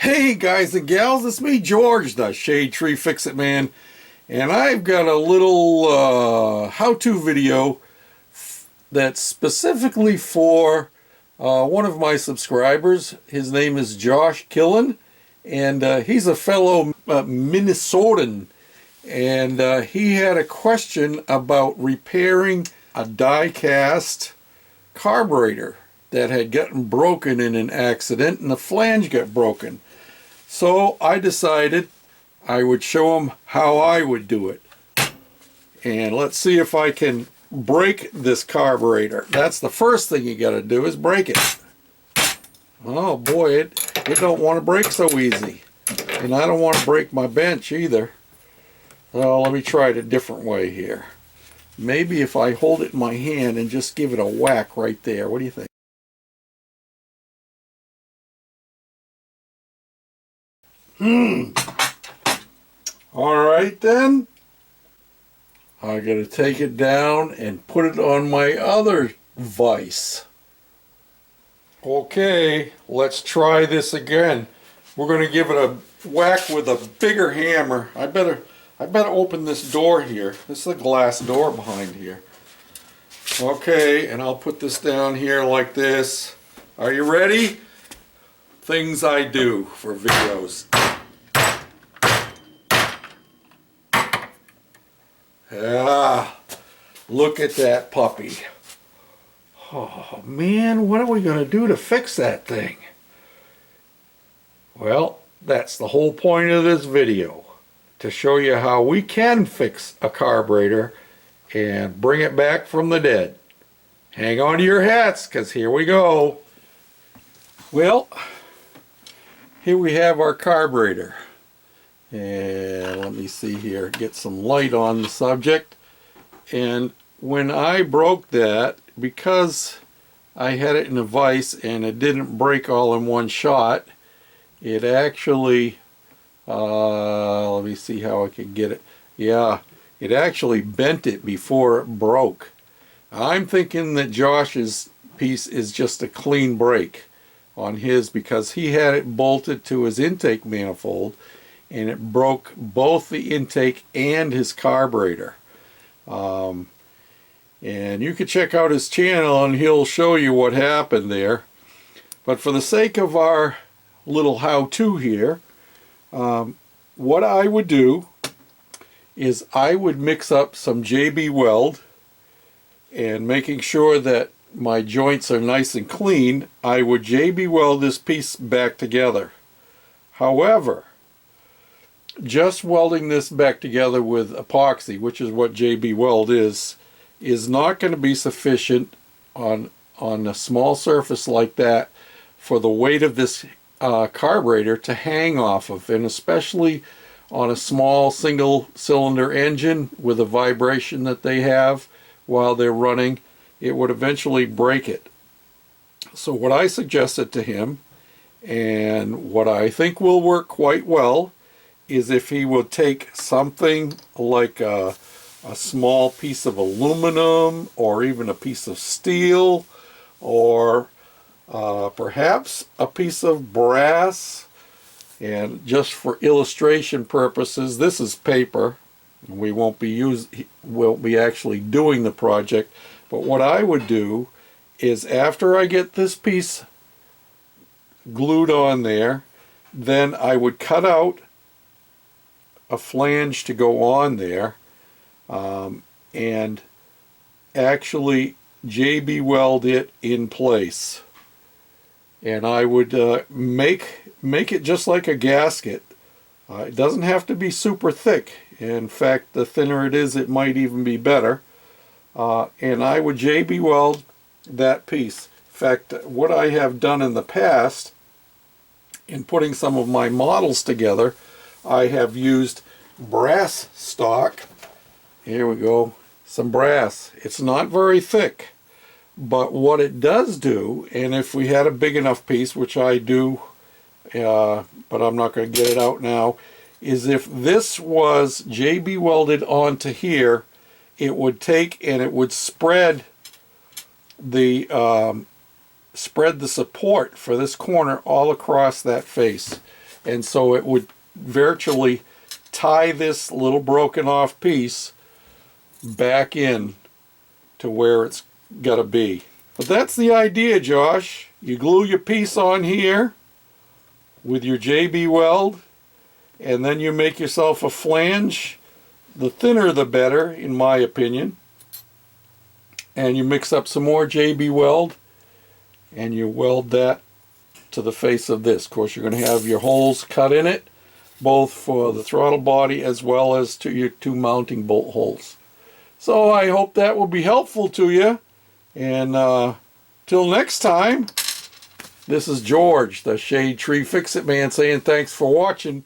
Hey guys and gals, it's me George, the Shade Tree Fix-It Man, and I've got a little how-to video that's specifically for one of my subscribers. His name is Josh Kilen, and he's a fellow Minnesotan, and he had a question about repairing a die-cast carburetor that had gotten broken in an accident, and the flange got broken. So I decided I would show him how I would do it. And let's see if I can break this carburetor. That's the first thing you got to do, is break it. Oh boy, it don't want to break so easy. And I don't want to break my bench either. So let me try it a different way here. Maybe if I hold it in my hand and just give it a whack right there. What do you think? Alright then, I gotta take it down and put it on my other vise. Okay, let's try this again. We're gonna give it a whack with a bigger hammer. I better open this door here. This is a glass door behind here. Okay, and I'll put this down here like this. Are you ready? Things I do for videos. Ah, look at that puppy. Oh man, what are we going to do to fix that thing? Well, that's the whole point of this video, to show you how we can fix a carburetor and bring it back from the dead. Hang on to your hats, because here we go. Well, here we have our carburetor. And let me see here, get some light on the subject. And when I broke that, because I had it in a vise and it didn't break all in one shot, it actually, let me see how I can get it. Yeah, it actually bent it before it broke. I'm thinking that Josh's piece is just a clean break on his, because he had it bolted to his intake manifold and it broke both the intake and his carburetor. And you can check out his channel and he'll show you what happened there. But for the sake of our little how-to here, what I would do is I would mix up some JB Weld, and making sure that my joints are nice and clean, I would JB Weld this piece back together. However, just welding this back together with epoxy, which is what JB Weld is not going to be sufficient on a small surface like that for the weight of this carburetor to hang off of, and especially on a small single cylinder engine with the vibration that they have while they're running, it would eventually break it. So what I suggested to him, and what I think will work quite well, is if he will take something like a small piece of aluminum, or even a piece of steel, or perhaps a piece of brass, and just for illustration purposes, this is paper. We won't be actually doing the project, but what I would do is, after I get this piece glued on there, then I would cut out a flange to go on there, and actually JB Weld it in place. And I would make it just like a gasket. It doesn't have to be super thick. In fact, the thinner it is, it might even be better. And I would JB Weld that piece. In fact, what I have done in the past, in putting some of my models together, I have used brass stock. Here we go, some brass. It's not very thick, but what it does do, and if we had a big enough piece, which I do, but I'm not going to get it out now, is if this was JB welded onto here, it would take and it would spread the support for this corner all across that face. and so it would virtually tie this little broken off piece back in to where it's got to be. But that's the idea, Josh. You glue your piece on here with your JB weld, and then you make yourself a flange. The thinner the better, in my opinion. And you mix up some more JB weld, and you weld that to the face of this. Of course, you're going to have your holes cut in it, both for the throttle body as well as to your two mounting bolt holes. So I hope that will be helpful to you. And till next time, this is George, the Shade Tree Fix-It Man, saying thanks for watching.